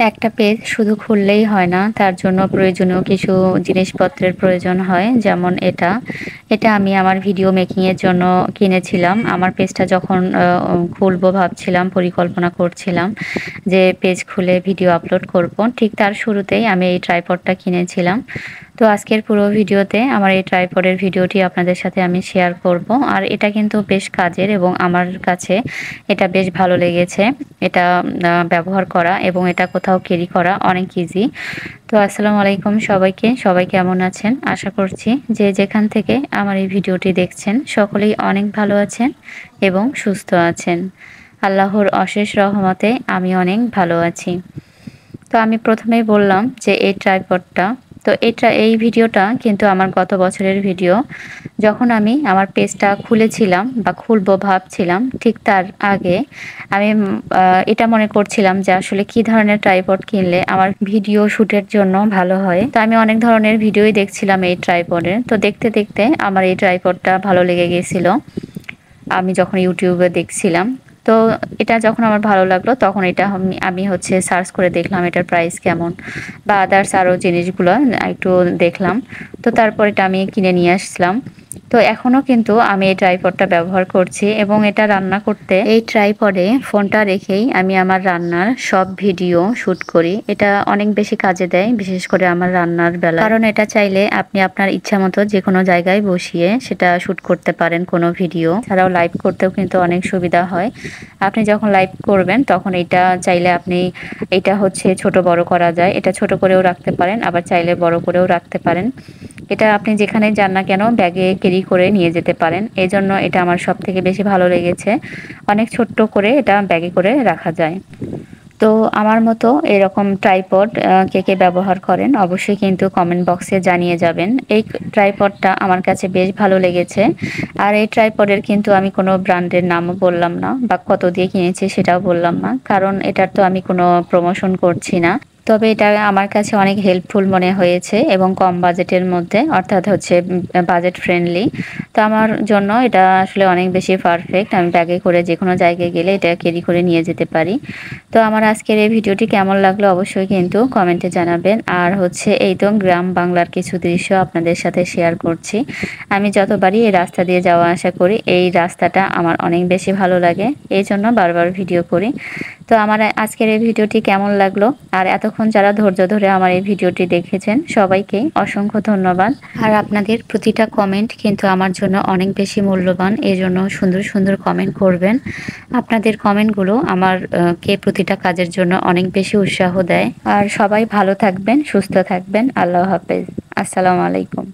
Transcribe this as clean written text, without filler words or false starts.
একটা পেজ শুধু খুললেই হয় না, তার জন্য প্রয়োজনীয় কিছু জিনিসপত্রের প্রয়োজন হয়। যেমন এটা আমি আমার ভিডিও মেকিং এর জন্য কিনেছিলাম। আমার পেজটা যখন খুলবো ভাবছিলাম, পরিকল্পনা করছিলাম যে পেজ খুলে ভিডিও আপলোড করব, ঠিক তার শুরুতেই আমি এই ট্রাইপডটা কিনেছিলাম। তো আজকের পুরো ভিডিওতে আমার এই ট্রাইপডের ভিডিওটি আপনাদের সাথে আমি শেয়ার করব। আর এটা কিন্তু বেশ কাজের এবং আমার কাছে এটা বেশ ভালো লেগেছে। এটা ব্যবহার করা এবং এটা কোথাও ক্যারি করা অনেক ইজি। তো আসসালামু আলাইকুম সবাইকে। সবাই কেমন আছেন? আশা করছি যে যেখান থেকে আমার এই ভিডিওটি দেখছেন সকলেই অনেক ভালো আছেন এবং সুস্থ আছেন। আল্লাহর অশেষ রহমতে আমি অনেক ভালো আছি। তো আমি প্রথমেই বললাম যে এই ট্রাইপডটা, তো এই ভিডিওটা কিন্তু আমার গত বছরের ভিডিও। যখন আমি আমার পেজটা খুলেছিলাম বা খুলবো ভাবছিলাম, ঠিক তার আগে আমি এটা মনে করছিলাম যে আসলে কি ধরনের ট্রাইপড কিনলে আমার ভিডিও শ্যুটের জন্য ভালো হয়। তো আমি অনেক ধরনের ভিডিওই দেখছিলাম এই ট্রাইপডের। তো দেখতে দেখতে আমার এই ট্রাইপডটা ভালো লেগে গেছিল। আমি যখন ইউটিউবে দেখছিলাম, তো এটা যখন আমার ভালো লাগলো তখন এটা আমি হচ্ছে সার্চ করে দেখলাম এটার প্রাইস কেমন বা আদার্স আরও জিনিসগুলো একটু দেখলাম। তো তারপর এটা আমি কিনে নিয়ে আসলাম। তো এখনও কিন্তু আমি এই ট্রাইপডটা ব্যবহার করছি এবং এটা রান্না করতে এই ট্রাইপডে ফোনটা রেখেই আমি আমার রান্নার সব ভিডিও শ্যুট করি। এটা অনেক বেশি কাজে দেয়, বিশেষ করে আমার রান্নার বেলা, কারণ এটা চাইলে আপনি আপনার ইচ্ছা মতো যে কোনো জায়গায় বসিয়ে সেটা শ্যুট করতে পারেন কোনো ভিডিও ছাড়াও। লাইভ করতেও কিন্তু অনেক সুবিধা হয়। আপনি যখন লাইভ করবেন তখন এটা চাইলে আপনি এটা হচ্ছে ছোট বড় করা যায়, এটা ছোট করেও রাখতে পারেন, আবার চাইলে বড় করেও রাখতে পারেন। এটা আপনি যেখানে যান না কেন ব্যাগে ক্যারি করে নিয়ে যেতে পারেন। এজন্য এটা আমার সব থেকে বেশি ভালো লেগেছে। অনেক ছোট্ট করে এটা ব্যাগে করে রাখা যায়। তো আমার মতো এরকম ট্রাইপড কে কে ব্যবহার করেন অবশ্যই কিন্তু কমেন্ট বক্সে জানিয়ে যাবেন। এই ট্রাইপডটা আমার কাছে বেশ ভালো লেগেছে। আর এই ট্রাইপডের কিন্তু আমি কোনো ব্র্যান্ডের নামও বললাম না বা কত দিয়ে কিনেছি সেটাও বললাম না, কারণ এটার তো আমি কোনো প্রমোশন করছি না। তবে এটা আমার কাছে অনেক হেল্পফুল মনে হয়েছে এবং কম বাজেটের মধ্যে, অর্থাৎ হচ্ছে বাজেট ফ্রেন্ডলি। তো আমার জন্য এটা আসলে অনেক বেশি পারফেক্ট। আমি ব্যাগে করে যে কোনো জায়গায় গেলে এটা ক্যারি করে নিয়ে যেতে পারি। তো আমার আজকের এই ভিডিওটি কেমন লাগলো অবশ্যই কিন্তু কমেন্টে জানাবেন। আর হচ্ছে এই তো গ্রাম বাংলার কিছু দৃশ্য আপনাদের সাথে শেয়ার করছি। আমি যতবারই এই রাস্তা দিয়ে যাওয়া আসা করি, এই রাস্তাটা আমার অনেক বেশি ভালো লাগে, এই জন্য বারবার ভিডিও করি। তো আমার আজকের এই ভিডিওটি কেমন লাগলো, আর এতক্ষণ যারা ধৈর্য ধরে আমার এই ভিডিওটি দেখেছেন সবাইকে অসংখ্য ধন্যবাদ। আর আপনাদের প্রতিটা কমেন্ট কিন্তু আমার জন্য অনেক বেশি মূল্যবান, এই জন্য সুন্দর সুন্দর কমেন্ট করবেন। আপনাদের কমেন্টগুলো আমার কে প্রতিটা কাজের জন্য অনেক বেশি উৎসাহ দেয়। আর সবাই ভালো থাকবেন, সুস্থ থাকবেন। আল্লাহ হাফেজ। আসসালামু আলাইকুম।